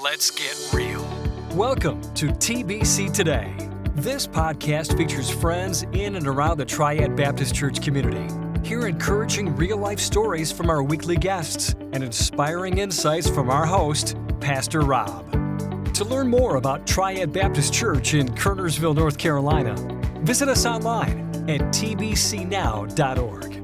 let's get real. Welcome to TBC Today. This podcast features friends in and around the Triad Baptist Church community. Hear encouraging real-life stories from our weekly guests and inspiring insights from our host, Pastor Rob. To learn more about Triad Baptist Church in Kernersville, North Carolina, visit us online at tbcnow.org.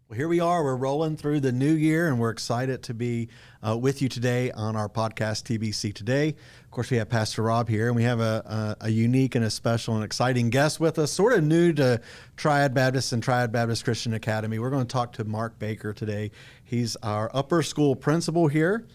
Well, here we are. We're rolling through the new year, and we're excited to be with you today on our podcast, TBC Today. Of course, we have Pastor Rob here, and we have a unique and a special and exciting guest with us, sort of new to Triad Baptist and Triad Baptist Christian Academy. We're going to talk to Mark Baker today. He's our upper school principal here.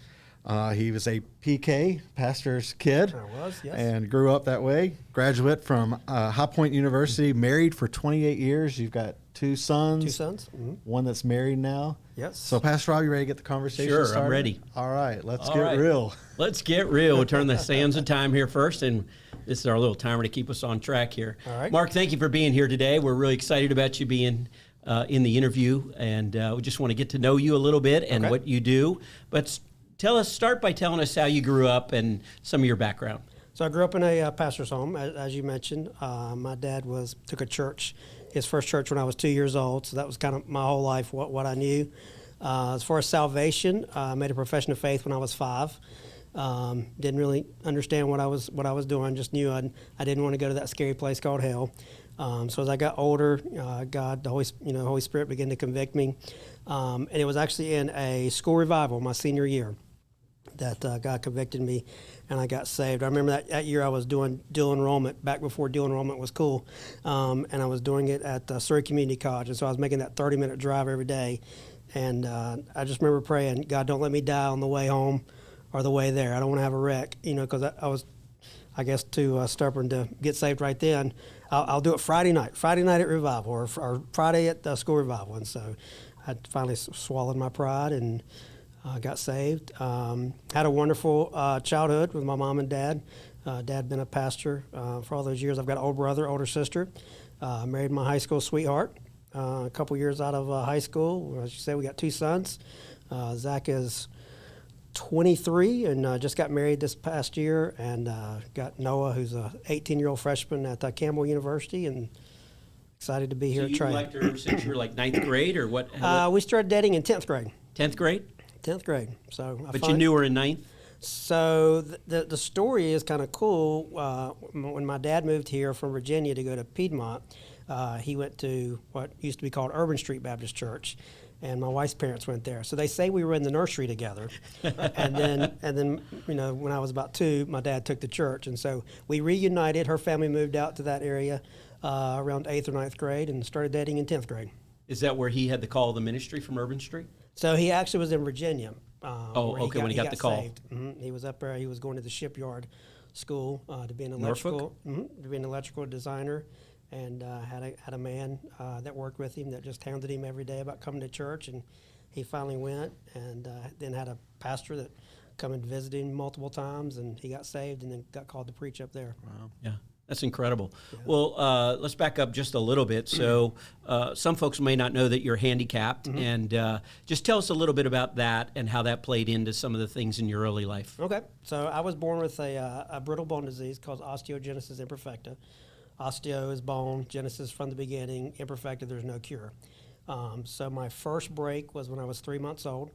He was a PK, pastor's kid. I was, yes. And grew up that way. Graduate from High Point University, married for 28 years. You've got two sons. Mm-hmm. One that's married now. Yes. So, Pastor Rob, you ready to get the conversation started? Sure, I'm ready. All right, let's get real. Let's get real. We'll turn the sands of time here first, and this is our little timer to keep us on track here. All right. Mark, thank you for being here today. We're really excited about you being in the interview, and we just want to get to know you a little bit and what you do. But start by telling us how you grew up and some of your background. So I grew up in a pastor's home, as you mentioned. My dad took a church, his first church when I was 2 years old. So that was kind of my whole life, what I knew. As far as salvation, I made a profession of faith when I was 5. Didn't really understand what I was doing. Just knew I didn't want to go to that scary place called hell. So as I got older, God, the Holy Spirit began to convict me. And it was actually in a school revival my senior year that God convicted me, and I got saved. I remember that year I was doing dual enrollment, back before dual enrollment was cool, and I was doing it at Surrey Community College, and so I was making that 30-minute drive every day, and I just remember praying, God, don't let me die on the way home or the way there. I don't want to have a wreck, because I was, I guess, too stubborn to get saved right then. I'll do it Friday night at revival, or Friday at school revival, and so I finally swallowed my pride and got saved. Had a wonderful childhood with my mom and dad. Dad been a pastor for all those years. I've got an older sister. Married my high school sweetheart. A couple years out of high school, as you say, we got 2 sons. Zach is 23 and just got married this past year, and got Noah, who's a 18-year-old freshman at Campbell University, and excited to be here at Triad. So you liked her since you were like 9th grade, or what? We started dating in 10th grade. 10th grade? 10th grade. So, But you knew her in 9th? So the story is kind of cool. When my dad moved here from Virginia to go to Piedmont, he went to what used to be called Urban Street Baptist Church, and my wife's parents went there. So they say we were in the nursery together, and then when I was about 2, my dad took the church, and so we reunited. Her family moved out to that area around 8th or 9th grade, and started dating in 10th grade. Is that where he had the call of the ministry from Urban Street? So he actually was in Virginia. When he got the call. Mm-hmm. He was up there. He was going to the shipyard school to be an electrical designer, and had a man that worked with him that just hounded him every day about coming to church, and he finally went, and then had a pastor that come and visit him multiple times, and he got saved, and then got called to preach up there. Wow. Yeah. That's incredible. Yeah. Well, let's back up just a little bit. So some folks may not know that you're handicapped, and just tell us a little bit about that and how that played into some of the things in your early life. Okay. So I was born with a brittle bone disease called osteogenesis imperfecta. Osteo is bone, genesis from the beginning, imperfecta, there's no cure. So my first break was when I was 3 months old.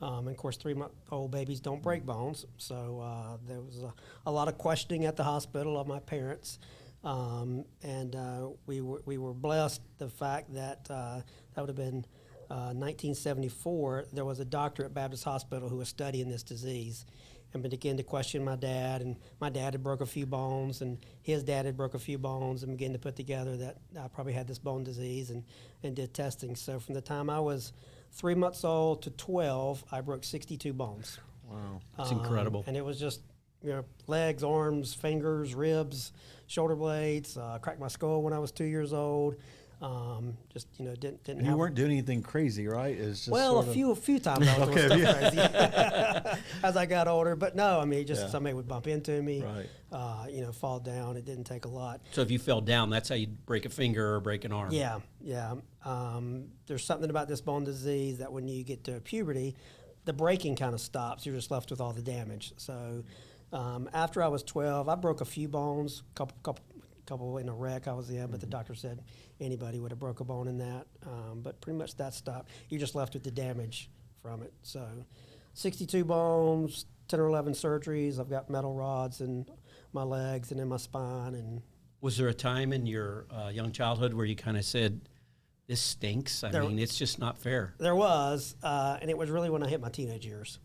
And of course, 3-month-old babies don't break bones, so there was a lot of questioning at the hospital of my parents, and we were blessed the fact that that would have been 1974. There was a doctor at Baptist Hospital who was studying this disease, and began to question my dad. And my dad had broke a few bones, and his dad had broke a few bones, and began to put together that I probably had this bone disease, and did testing. So from the time I was 3 months old to 12, I broke 62 bones. Wow, that's incredible. And it was just, legs, arms, fingers, ribs, shoulder blades. Cracked my skull when I was 2 years old. Didn't. And you weren't doing anything crazy, right? It's just a few times I was doing stuff crazy as I got older. But no, somebody would bump into me, right. Fall down. It didn't take a lot. So if you fell down, that's how you'd break a finger or break an arm. Yeah. There's something about this bone disease that when you get to puberty, the braking kind of stops. You're just left with all the damage. So after I was 12, I broke a few bones, couple in a wreck I was in, but the doctor said anybody would have broke a bone in that. But pretty much that stopped. You're just left with the damage from it. So 62 bones, 10 or 11 surgeries. I've got metal rods in my legs and in my spine. And was there a time in your young childhood where you kind of said, this stinks? I mean, it's just not fair. There was, and it was really when I hit my teenage years.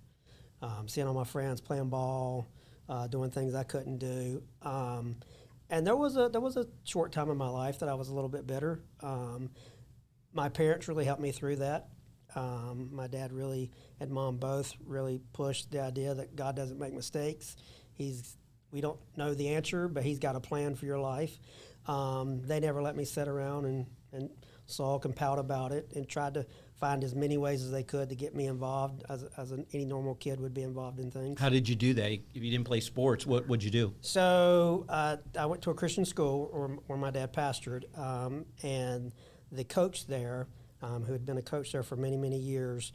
Seeing all my friends playing ball, doing things I couldn't do. And there was a short time in my life that I was a little bit bitter. My parents really helped me through that. My dad and mom both really pushed the idea that God doesn't make mistakes. We don't know the answer, but He's got a plan for your life. They never let me sit around and sulk and pout about it, and tried to find as many ways as they could to get me involved as any normal kid would be involved in things. How did you do that? If you didn't play sports, what would you do? So I went to a Christian school where my dad pastored, and the coach there, who had been a coach there for many, many years,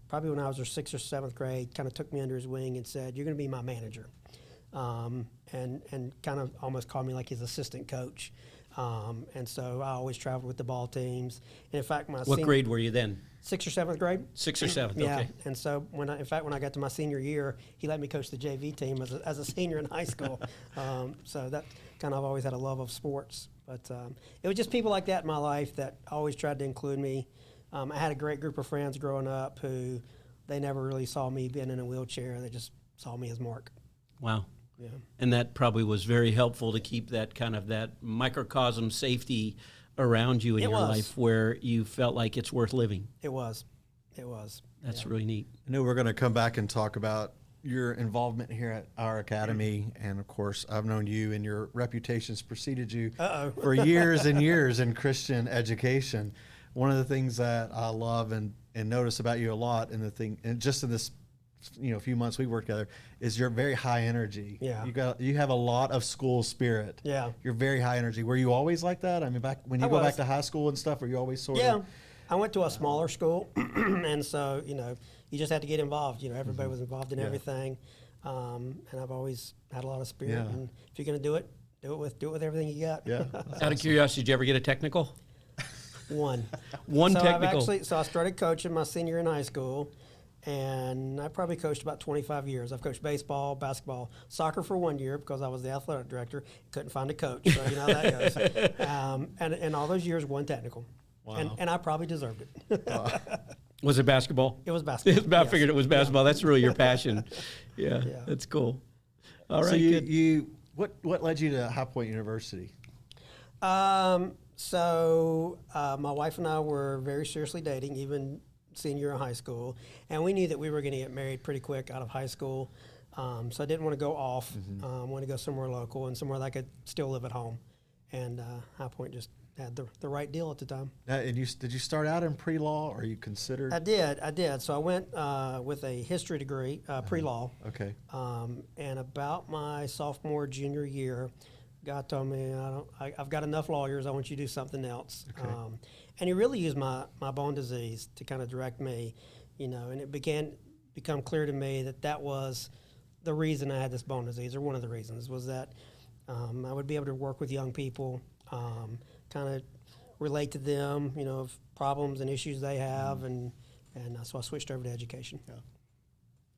probably when I was in 6th or 7th grade, kind of took me under his wing and said, "You're going to be my manager," and kind of almost called me like his assistant coach. And so I always traveled with the ball teams. And in fact, what grade were you then? 6th or 7th grade. 6th or 7th, yeah. Okay. And so when I got to my senior year, he let me coach the JV team as a senior in high school. So that kind of, I've always had a love of sports. But it was just people like that in my life that always tried to include me. I had a great group of friends growing up who they never really saw me being in a wheelchair. They just saw me as Mark. Wow. Yeah. And that probably was very helpful to keep that kind of that microcosm safety around you in your life where you felt like it's worth living. It was. That's really neat. I know we're going to come back and talk about your involvement here at our academy, and of course, I've known you, and your reputation's preceded you for years and years in Christian education. One of the things that I love and notice about you a lot, and just in this few months we worked together, is you're very high energy. Yeah. You have a lot of school spirit. Yeah. You're very high energy. Were you always like that? I mean, back when you go back to high school and stuff, were you always sort of? Yeah. I went to a smaller school, and so, you just had to get involved. Everybody was involved in everything. And I've always had a lot of spirit. Yeah. And if you're going to do it with everything you got. Yeah. Out of curiosity, did you ever get a technical? One Technical. I started coaching my senior in high school, and I probably coached about 25 years. I've coached baseball, basketball, soccer for 1 year because I was the athletic director. Couldn't find a coach, so you know how that goes. And all those years, one technical. Wow. And I probably deserved it. Was it basketball? It was basketball. I figured it was basketball. That's really your passion. Yeah, that's cool. All right. So what led you to High Point University? So my wife and I were very seriously dating, even senior in high school, and we knew that we were going to get married pretty quick out of high school. So I didn't want to go off. Wanted to go somewhere local and somewhere that I could still live at home. And High Point just had the right deal at the time. And did you start out in pre-law, or you considered? I did. So I went with a history degree, pre-law. Okay. And about my sophomore, junior year, God told me, I've got enough lawyers. I want you to do something else. Okay. And he really used my bone disease to kind of direct me, and it become clear to me that was the reason I had this bone disease, or one of the reasons, was that I would be able to work with young people, kind of relate to them, of problems and issues they have, and so I switched over to education. Yeah.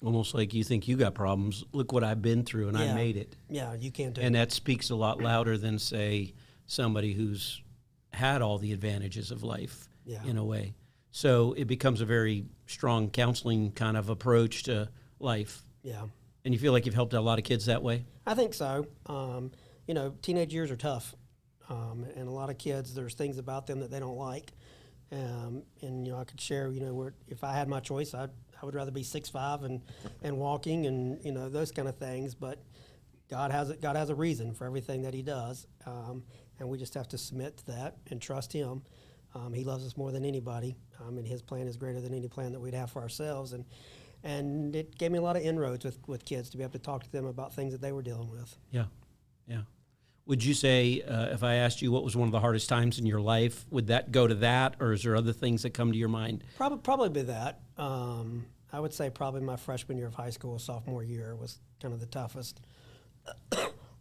Almost like you think you got problems. Look what I've been through, and I made it. Yeah, you can too. And that speaks a lot louder than, say, somebody who's had all the advantages of life in a way. So it becomes a very strong counseling kind of approach to life. Yeah. And you feel like you've helped a lot of kids that way? I think so. Teenage years are tough. And a lot of kids, there's things about them that they don't like. And I could share, where if I had my choice, I would rather be 6'5" and walking and, those kind of things. But God has a reason for everything that he does. And we just have to submit to that and trust him. He loves us more than anybody. And his plan is greater than any plan that we'd have for ourselves. And it gave me a lot of inroads with kids to be able to talk to them about things that they were dealing with. Yeah. Would you say, if I asked you what was one of the hardest times in your life, would that go to that, or is there other things that come to your mind? Probably be that. I would say probably my freshman year of high school, sophomore year was kind of the toughest.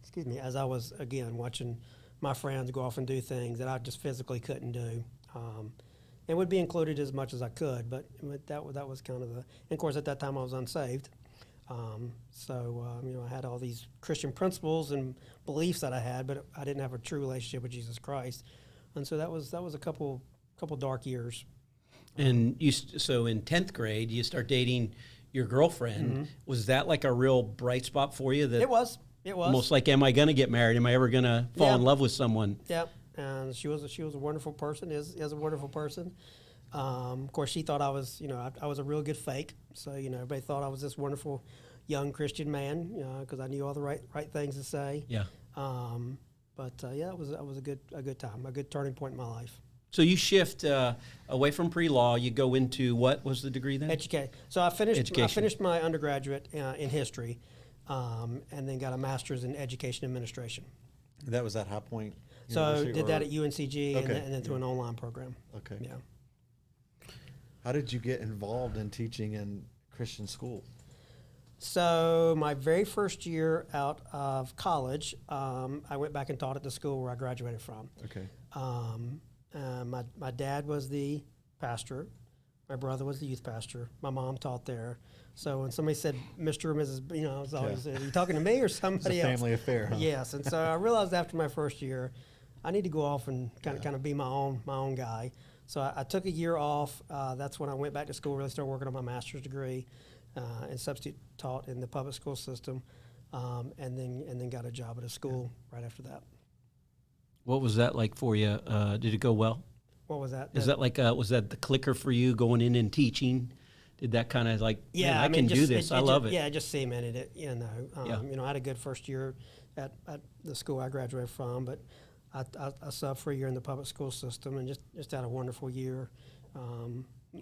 Excuse me, as I was, again, watching my friends go off and do things that I just physically couldn't do. And would be included as much as I could, but that was kind of the, and of course at that time I was unsaved. I had all these Christian principles and beliefs that I had, but I didn't have a true relationship with Jesus Christ. And so that was a couple dark years. And so in 10th grade, you start dating your girlfriend. Mm-hmm. Was that like a real bright spot for you? That It was. Almost like, am I going to get married? Am I ever going to fall in love with someone? Yeah. And she was a wonderful person, is a wonderful person. Of course, she thought I was, I was a real good fake. So, everybody thought I was this wonderful young Christian man, because I knew all the right things to say. Yeah. It was a good time, a good turning point in my life. So you shift away from pre-law. You go into, what was the degree then? Education. So I finished my undergraduate in history, and then got a master's in education administration. That was at High Point So University, did that at UNCG, Okay. and then through an online program. Okay. Yeah. How did you get involved in teaching in Christian school? So my very first year out of college, I went back and taught at the school where I graduated from. Okay. My dad was the pastor. My brother was the youth pastor. My mom taught there. So when somebody said Mr. or Mrs., I was always, are you talking to me or somebody else? It's a family affair, huh? Yes. And so I realized after my first year, I need to go off and kind of be my own guy. So I took a year off. That's when I went back to school, really started working on my master's degree, and substitute taught in the public school system, and then got a job at a school right after that. What was that like for you? Did it go well? What was that? Is that like was that the clicker for you going in and teaching? Did that kind of like, yeah, I can do this. I love it. Yeah, it just cemented it. I had a good first year at the school I graduated from, but I subbed for a year in the public school system and just had a wonderful year.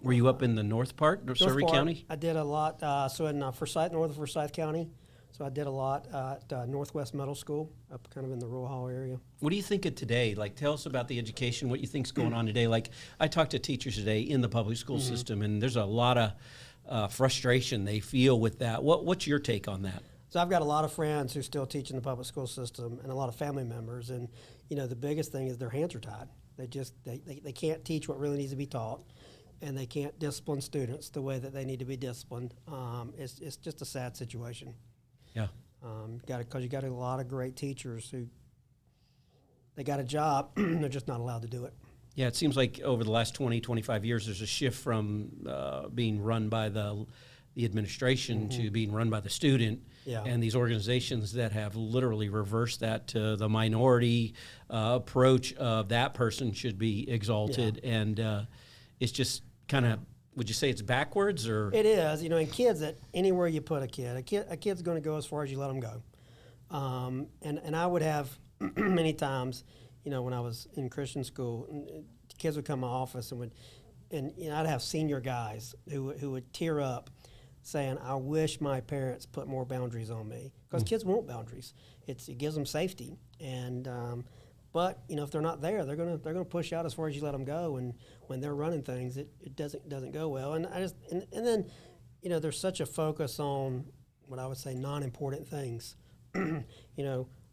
Were you up in the north part, Surrey County? I did a lot. So in Forsyth, north of Forsyth County. So I did a lot at Northwest Middle School, up kind of in the Rural Hall area. What do you think of today? Like, tell us about the education, what you think's going on today. Like, I talked to teachers today in the public school system, and there's a lot of frustration they feel with that. What's your take on that? So I've got a lot of friends who still teach in the public school system, and a lot of family members. And the biggest thing is their hands are tied. They can't teach what really needs to be taught, and they can't discipline students the way that they need to be disciplined. It's just a sad situation. Yeah. Because you got a lot of great teachers who they got a job, they're just not allowed to do it. Yeah, it seems like over the last 20, 25 years, there's a shift from being run by the administration to being run by the student. Yeah. And these organizations that have literally reversed that to the minority approach of that person should be exalted. Yeah. And it's just kind of, would you say it's backwards or? It is, and kids, that anywhere you put a kid's going to go as far as you let them go. And I would have many times, when I was in Christian school, kids would come to my office and I'd have senior guys who would tear up saying, I wish my parents put more boundaries on me. Because kids want boundaries. It gives them safety. And but if they're not there, they're gonna push out as far as you let them go. And when they're running things, it doesn't go well. And then there's such a focus on what I would say non-important things.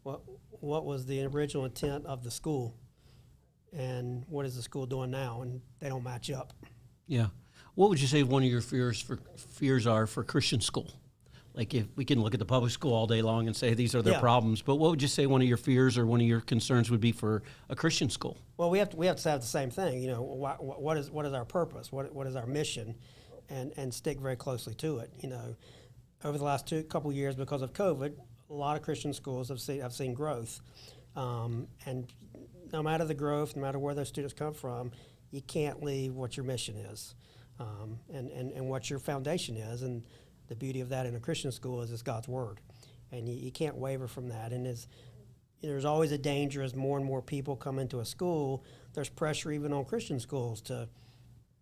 What was the original intent of the school, and what is the school doing now? And they don't match up. Yeah. What would you say one of your fears are for Christian school? Like, if we can look at the public school all day long and say these are their problems, but what would you say one of your fears or one of your concerns would be for a Christian school? Well, we have to have the same thing. What is our purpose? What is our mission? And stick very closely to it. Over the last couple of years, because of COVID, a lot of Christian schools have seen growth, and no matter the growth, no matter where those students come from, you can't leave what your mission is, and what your foundation is. And the beauty of that in a Christian school is it's God's Word, and you can't waver from that. And there's always a danger as more and more people come into a school. There's pressure even on Christian schools to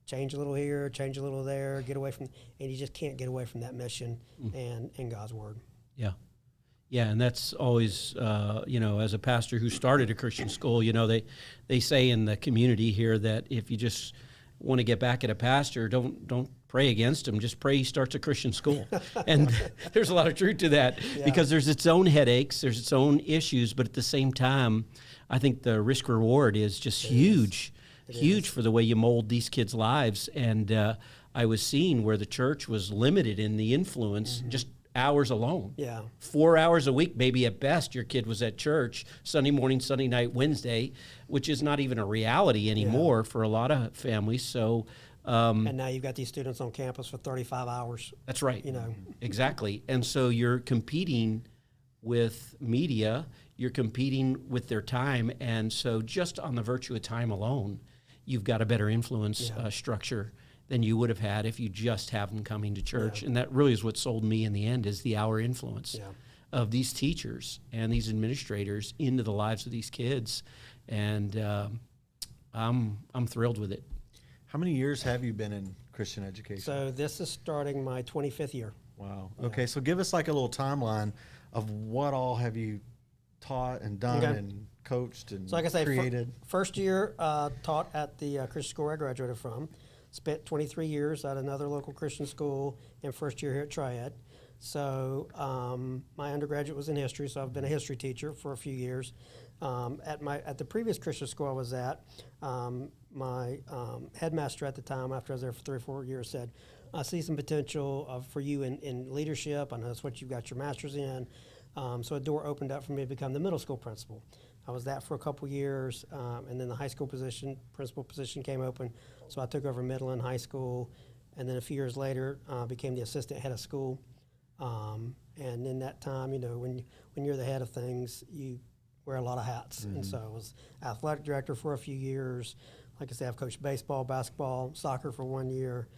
change a little here, change a little there, get away from, and you just can't get away from that mission and God's Word. Yeah. Yeah, and that's always, as a pastor who started a Christian school, they say in the community here that if you just want to get back at a pastor, don't pray against him. Just pray he starts a Christian school. And there's a lot of truth to that because there's its own headaches, there's its own issues, but at the same time, I think the risk reward is just huge for the way you mold these kids' lives. And I was seeing where the church was limited in the influence just hours alone. 4 hours a week, maybe at best, your kid was at church Sunday morning, Sunday night, Wednesday, which is not even a reality anymore for a lot of families. So, and now you've got these students on campus for 35 hours. That's right. You know, exactly. And so you're competing with media, you're competing with their time, and so just on the virtue of time alone, you've got a better influence structure than you would have had if you just have them coming to church. And that really is what sold me in the end, is the hour influence of these teachers and these administrators into the lives of these kids. And I'm thrilled with it. How many years have you been in Christian education? So this is starting my 25th year. Wow. Okay, so give us like a little timeline of what all have you taught and done and coached and so like I say, created? First year taught at the Christian school I graduated from. Spent 23 years at another local Christian school, and first year here at Triad. So my undergraduate was in history, so I've been a history teacher for a few years. At the previous Christian school I was at, my headmaster at the time, after I was there for 3 or 4 years, said, "I see some potential for you in leadership. I know that's what you've got your master's in." So a door opened up for me to become the middle school principal. I was that for a couple years, and then the high school principal position came open. So I took over middle and high school, and then a few years later became the assistant head of school. And in that time, you know, when you're the head of things, you wear a lot of hats. And so I was athletic director for a few years. Like I said, I've coached baseball, basketball, soccer for 1 year.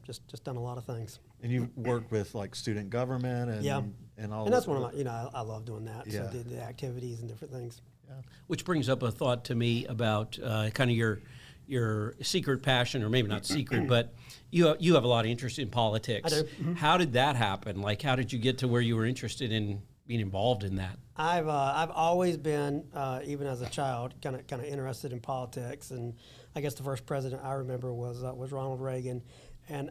Just done a lot of things. And you work with like student government and all. And that's one of my, I love doing that. Yeah. So the activities and different things. Yeah. Which brings up a thought to me about kind of your secret passion, or maybe not secret, but you have a lot of interest in politics. I do. Mm-hmm. How did that happen? Like, how did you get to where you were interested in being involved in that? I've always been, even as a child, kind of interested in politics. And I guess the first president I remember was Ronald Reagan. And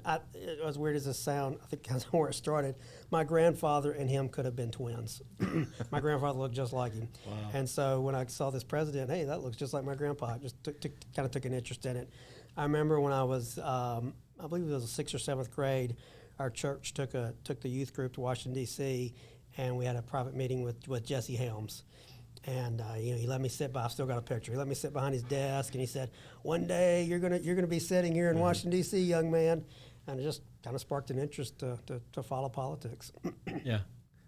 as weird as this sounds, I think that's where it started. My grandfather and him could have been twins. My grandfather looked just like him. Wow. And so when I saw this president, hey, that looks just like my grandpa. I just kind of took an interest in it. I remember when I was, I believe it was the 6th or 7th grade, our church took the youth group to Washington, D.C., and we had a private meeting with Jesse Helms. And he let me sit by. I've still got a picture. He let me sit behind his desk, and he said, "One day you're gonna be sitting here in Washington D.C., young man." And it just kind of sparked an interest to follow politics. Yeah.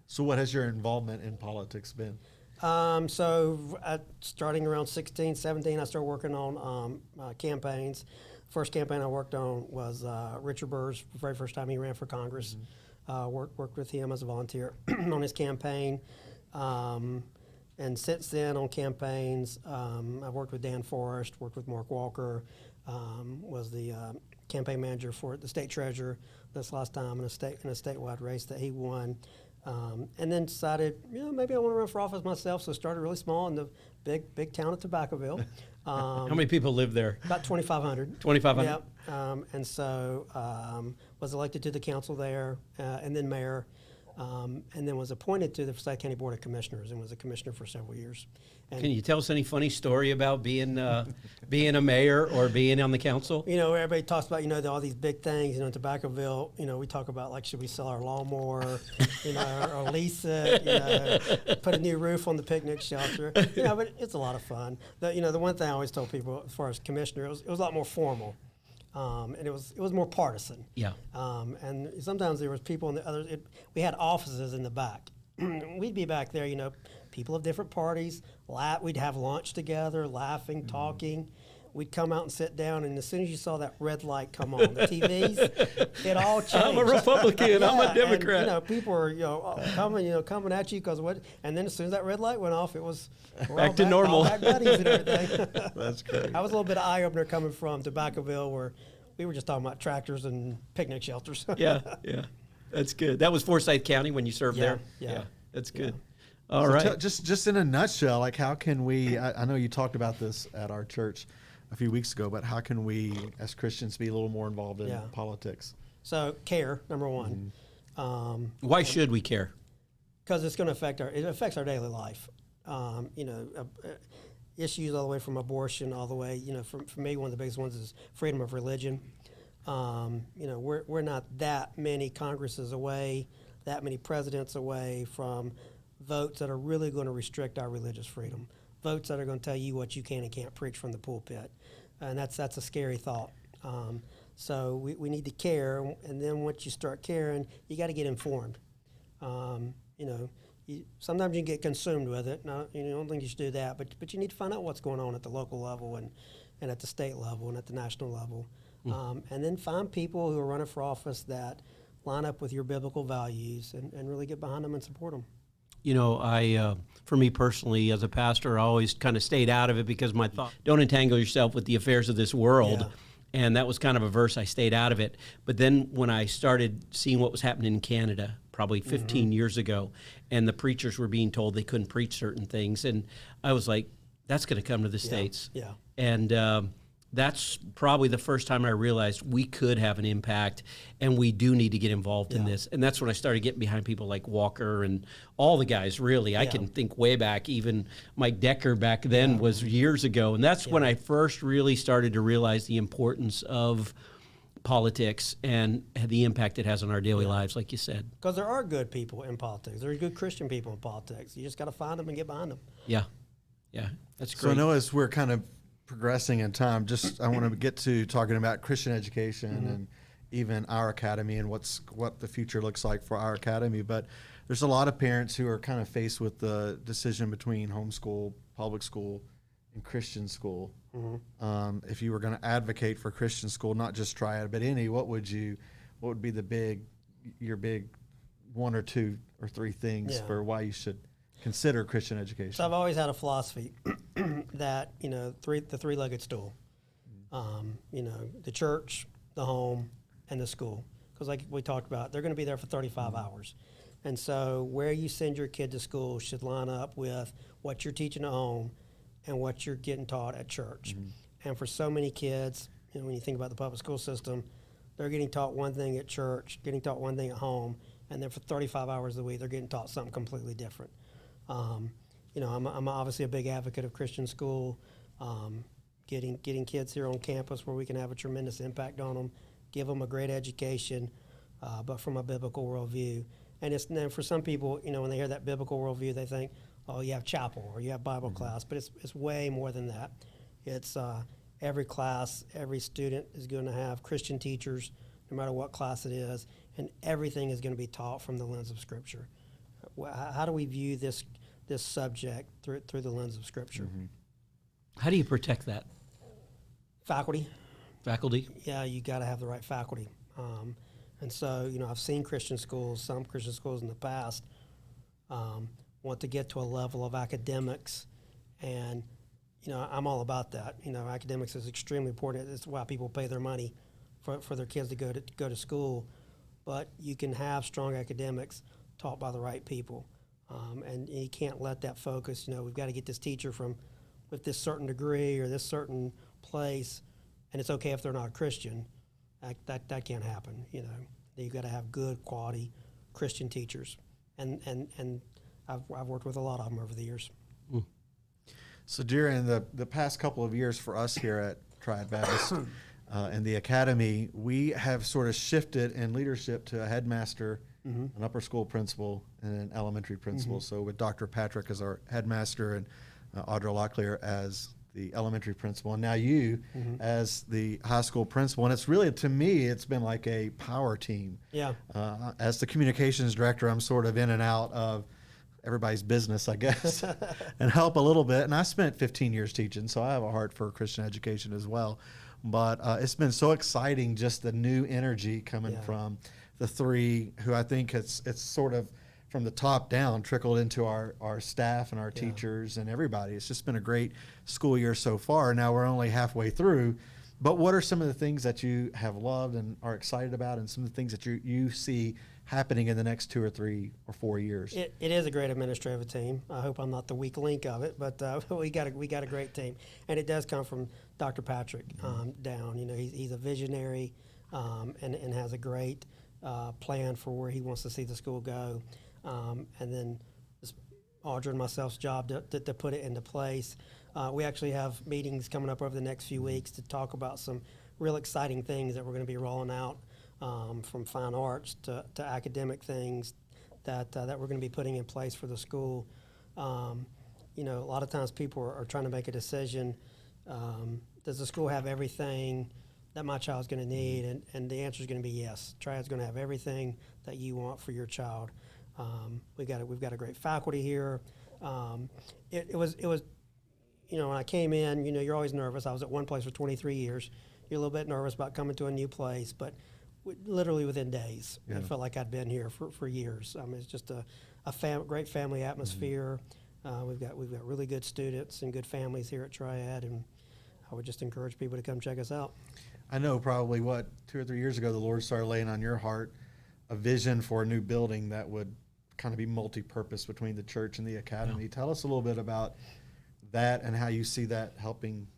So what has your involvement in politics been? Starting around 16, 17, I started working on campaigns. First campaign I worked on was Richard Burr's very first time he ran for Congress. Worked with him as a volunteer on his campaign. And since then on campaigns, I've worked with Dan Forrest, worked with Mark Walker, was the campaign manager for the state treasurer this last time in a statewide race that he won. And then decided, maybe I want to run for office myself. So started really small in the big town of Tobaccoville. How many people live there? About 2,500. 2,500? Yeah. And so was elected to the council there, and then mayor. And then was appointed to the Forsyth County Board of Commissioners and was a commissioner for several years. And Can you tell us any funny story about being a mayor or being on the council? Everybody talks about, all these big things, in Tobaccoville, we talk about, like, should we sell our lawnmower, or lease it, put a new roof on the picnic shelter, but it's a lot of fun. The one thing I always tell people as far as commissioner, it was a lot more formal. And it was more partisan. Yeah. And sometimes there was people in the other. We had offices in the back. We'd be back there, people of different parties. We'd have lunch together, laughing, talking. We'd come out and sit down, and as soon as you saw that red light come on, the TVs, it all changed. I'm a Republican. I'm a Democrat. And, people were coming at you because what? And then as soon as that red light went off, it was back to normal. All back buddies and everything. That's great. I was a little bit of eye opener coming from Tobaccoville, where we were just talking about tractors and picnic shelters. Yeah, that's good. That was Forsyth County when you served there. Yeah, that's good. Yeah. All right. Just in a nutshell, like how can we? I know you talked about this at our church. a few weeks ago, but how can we, as Christians, be a little more involved in politics? So care, number one. Why should we care? Because it's going to affects our daily life. Issues all the way from abortion, all the way, for me, one of the biggest ones is freedom of religion. We're not that many Congresses away, that many presidents away from votes that are really going to restrict our religious freedom, votes that are going to tell you what you can and can't preach from the pulpit. And that's a scary thought. So we need to care, and then once you start caring, you got to get informed. Sometimes you can get consumed with it. No, I don't think you should do that, but you need to find out what's going on at the local level and at the state level and at the national level. And then find people who are running for office that line up with your biblical values and really get behind them and support them. For me personally, as a pastor, I always kind of stayed out of it because my thought, don't entangle yourself with the affairs of this world. Yeah. And that was kind of a verse, I stayed out of it. But then when I started seeing what was happening in Canada, probably 15 years ago, and the preachers were being told they couldn't preach certain things, and I was like, that's going to come to the States. Yeah. And that's probably the first time I realized we could have an impact, and we do need to get involved in this. And that's when I started getting behind people like Walker and all the guys, really. I can think way back, even Mike Decker back then was years ago. And that's when I first really started to realize the importance of politics and the impact it has on our daily lives, like you said. Because there are good people in politics. There are good Christian people in politics. You just got to find them and get behind them. Yeah. That's great. So I know as we're kind of progressing in time, I want to get to talking about Christian education and even our academy and what the future looks like for our academy. But there's a lot of parents who are kind of faced with the decision between homeschool, public school, and Christian school. If you were going to advocate for Christian school, not just Triad, but any, what would be your big one or two or three things for why you should consider Christian education? So I've always had a philosophy that, the three-legged stool, the church, the home, and the school. Because like we talked about, they're going to be there for 35 hours. And so where you send your kid to school should line up with what you're teaching at home and what you're getting taught at church. And for so many kids, when you think about the public school system, they're getting taught one thing at church, getting taught one thing at home, and then for 35 hours a week, they're getting taught something completely different. I'm obviously a big advocate of Christian school, getting kids here on campus where we can have a tremendous impact on them, give them a great education, but from a biblical worldview. And then for some people, when they hear that biblical worldview, they think, oh, you have chapel or you have Bible class, but it's way more than that. It's every class, every student is going to have Christian teachers, no matter what class it is, and everything is going to be taught from the lens of Scripture. How do we view this subject through the lens of Scripture? How do you protect that? Faculty. Yeah, you got to have the right faculty. And so, I've seen some Christian schools in the past want to get to a level of academics, and I'm all about that. Academics is extremely important. It's why people pay their money for their kids to go to school. But you can have strong academics taught by the right people, and you can't let that focus. We've got to get this teacher with this certain degree or this certain place, and it's okay if they're not a Christian. That can't happen. You've got to have good quality Christian teachers, and I've worked with a lot of them over the years. So during the past couple of years for us here at Triad Baptist and the Academy, we have sort of shifted in leadership to a headmaster, an upper school principal, and an elementary principal. So with Dr. Patrick as our headmaster and Audra Locklear as the elementary principal, and now you as the high school principal. And it's really, to me, it's been like a power team. Yeah. As the communications director, I'm sort of in and out of everybody's business, I guess, and help a little bit. And I spent 15 years teaching, so I have a heart for Christian education as well. But it's been so exciting, just the new energy coming from the three, who I think it's sort of from the top down trickled into our staff and our teachers and everybody. It's just been a great school year so far. Now we're only halfway through. But what are some of the things that you have loved and are excited about, and some of the things that you see happening in the next 2 or 3 or 4 years? It is a great administrative team. I hope I'm not the weak link of it, but we got a great team, and it does come from Dr. Patrick down. You know, he's a visionary and has a great plan for where he wants to see the school go, and then it's Audra and myself's job to put it into place. We actually have meetings coming up over the next few weeks to talk about some real exciting things that we're going to be rolling out, from fine arts to academic things that we're going to be putting in place for the school. You know, a lot of times people are trying to make a decision. Does the school have everything that my child's going to need? And the answer is going to be yes. Triad's going to have everything that you want for your child. We've got a great faculty here. It was, you know, when I came in, you know, you're always nervous. I was at one place for 23 years. You're a little bit nervous about coming to a new place, but literally within days, I felt like I'd been here for years. It's just a great family atmosphere. We've got really good students and good families here at Triad, and I would just encourage people to come check us out. I know probably 2 or 3 years ago, the Lord started laying on your heart a vision for a new building that would kind of be multi-purpose between the church and the academy. Tell us a little bit about that and how you see that helping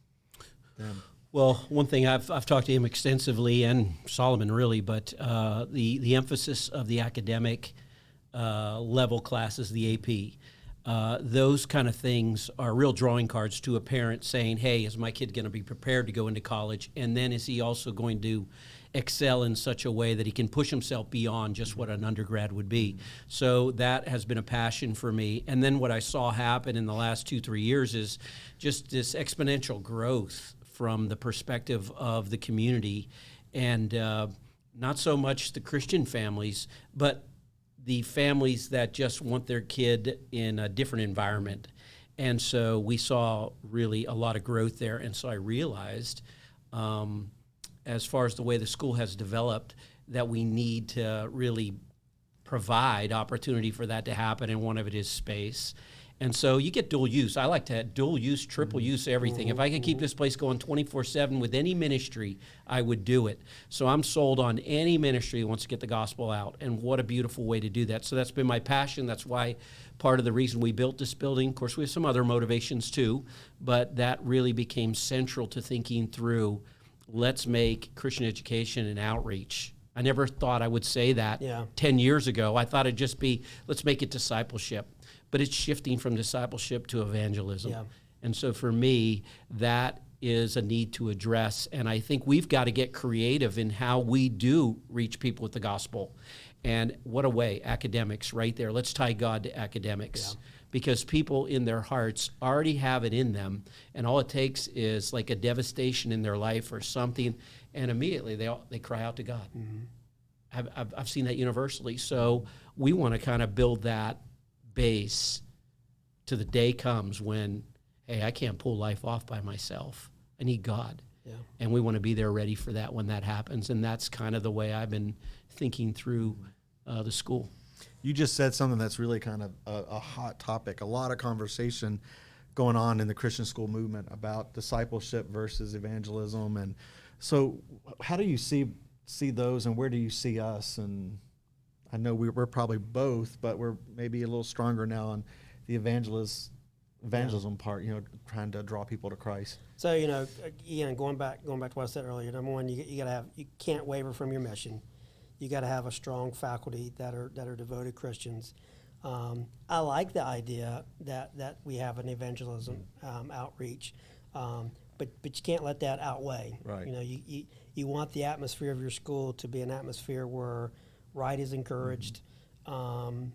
them. Well, one thing I've talked to him extensively, and Solomon really, but the emphasis of the academic level classes, the AP, those kind of things are real drawing cards to a parent saying, hey, is my kid going to be prepared to go into college? And then is he also going to excel in such a way that he can push himself beyond just what an undergrad would be? So that has been a passion for me. And then what I saw happen in the last 2-3 years is just this exponential growth from the perspective of the community, and not so much the Christian families, but the families that just want their kid in a different environment. And so we saw really a lot of growth there. And so I realized, as far as the way the school has developed, that we need to really provide opportunity for that to happen, and one of it is space. And so you get dual use. I like to have dual use, triple use, everything. If I could keep this place going 24/7 with any ministry, I would do it. So I'm sold on any ministry that wants to get the gospel out, and what a beautiful way to do that. So that's been my passion. That's why part of the reason we built this building. Of course, we have some other motivations too, but that really became central to thinking through, let's make Christian education an outreach. I never thought I would say that 10 years ago. I thought it'd just be, let's make it discipleship. But it's shifting from discipleship to evangelism. Yeah. And so for me, that is a need to address. And I think we've got to get creative in how we do reach people with the gospel. And what a way, academics right there. Let's tie God to academics. Yeah. Because people in their hearts already have it in them. And all it takes is like a devastation in their life or something. And immediately they cry out to God. Mm-hmm. I've seen that universally. So we want to kind of build that base to the day comes when, hey, I can't pull life off by myself. I need God. Yeah. And we want to be there ready for that when that happens. And that's kind of the way I've been thinking through the school. You just said something that's really kind of a hot topic, a lot of conversation going on in the Christian school movement about discipleship versus evangelism. And so how do you see those, and where do you see us? And I know we're probably both, but we're maybe a little stronger now on the evangelism part, trying to draw people to Christ. So, Ian, going back to what I said earlier, number one, you can't waver from your mission. You got to have a strong faculty that are devoted Christians. I like the idea that we have an evangelism outreach, but you can't let that outweigh. Right. You want the atmosphere of your school to be an atmosphere where right is encouraged, and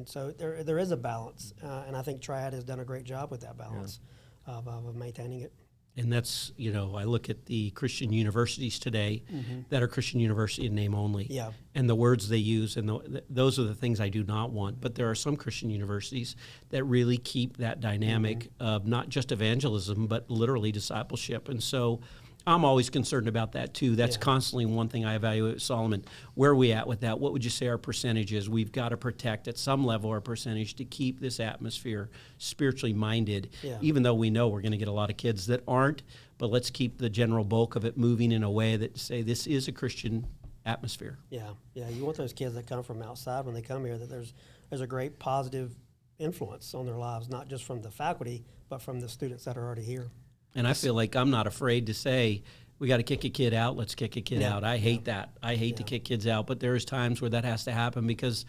so there is a balance, and I think Triad has done a great job with that balance of maintaining it. And that's, I look at the Christian universities today that are Christian university in name only, and the words they use, and those are the things I do not want. But there are some Christian universities that really keep that dynamic of not just evangelism, but literally discipleship. And so I'm always concerned about that too. That's constantly one thing I evaluate with Solomon. Where are we at with that? What would you say our percentage is? We've got to protect at some level our percentage to keep this atmosphere spiritually minded, even though we know we're going to get a lot of kids that aren't, but let's keep the general bulk of it moving in a way that say this is a Christian atmosphere. Yeah, you want those kids that come from outside when they come here, that there's a great positive influence on their lives, not just from the faculty, but from the students that are already here. And I feel like I'm not afraid to say, we got to kick a kid out, let's kick a kid Yeah. out. I hate that. I hate to kick kids out, but there's times where that has to happen because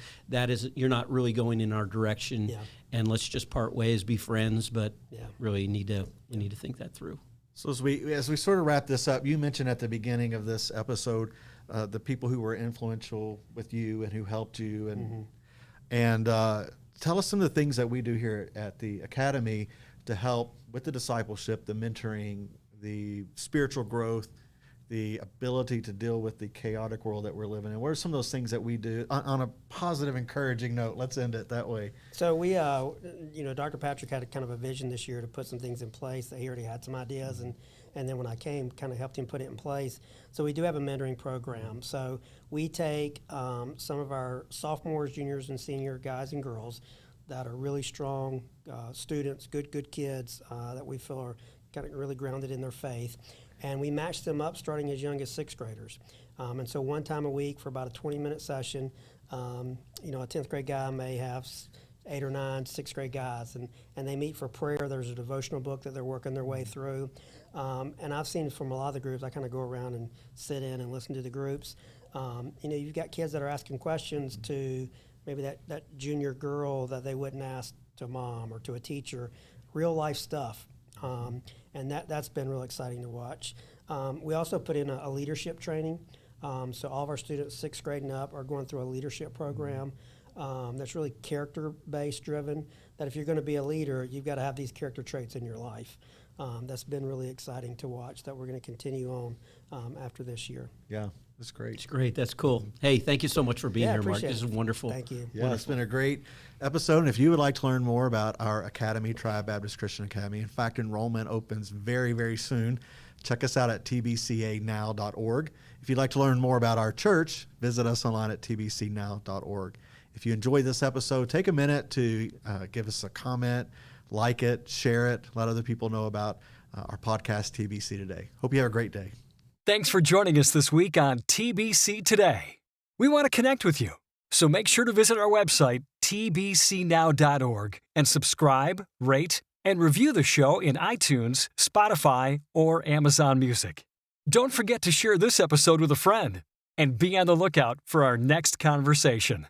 you're not really going in our direction, Yeah. and let's just part ways, be friends, but Yeah. really you need to think that through. So as we sort of wrap this up, you mentioned at the beginning of this episode the people who were influential with you and who helped you, and tell us some of the things that we do here at the Academy to help with the discipleship, the mentoring, the spiritual growth, the ability to deal with the chaotic world that we're living in. What are some of those things that we do on a positive, encouraging note? Let's end it that way. So we, Dr. Patrick had a kind of a vision this year to put some things in place. That he already had some ideas, and then when I came, kind of helped him put it in place. So we do have a mentoring program. So we take some of our sophomores, juniors, and senior guys and girls that are really strong students, good kids that we feel are kind of really grounded in their faith. And we match them up starting as young as sixth graders. And so one time a week for about a 20-minute session, a 10th grade guy may have 8 or 9 sixth grade guys, and they meet for prayer. There's a devotional book that they're working their way through. And I've seen from a lot of the groups, I kind of go around and sit in and listen to the groups. You've got kids that are asking questions to maybe that junior girl that they wouldn't ask to mom or to a teacher, real life stuff. And that's been real exciting to watch. We also put in a leadership training. So all of our students, 6th grade and up, are going through a leadership program that's really character-based driven, that if you're going to be a leader, you've got to have these character traits in your life. That's been really exciting to watch, that we're going to continue on after this year. Yeah, that's great. It's great. That's cool. Hey, thank you so much for being here, Mark. Appreciate This is it. wonderful. Thank you. Yeah, it's been a great episode. And if you would like to learn more about our academy, Triad Baptist Christian Academy, in fact, enrollment opens very, very soon. Check us out at tbcanow.org. If you'd like to learn more about our church, visit us online at tbcnow.org. If you enjoyed this episode, take a minute to give us a comment, like it, share it, let other people know about our podcast, TBC Today. Hope you have a great day. Thanks for joining us this week on TBC Today. We want to connect with you, so make sure to visit our website, tbcnow.org, and subscribe, rate, and review the show in iTunes, Spotify, or Amazon Music. Don't forget to share this episode with a friend, and be on the lookout for our next conversation.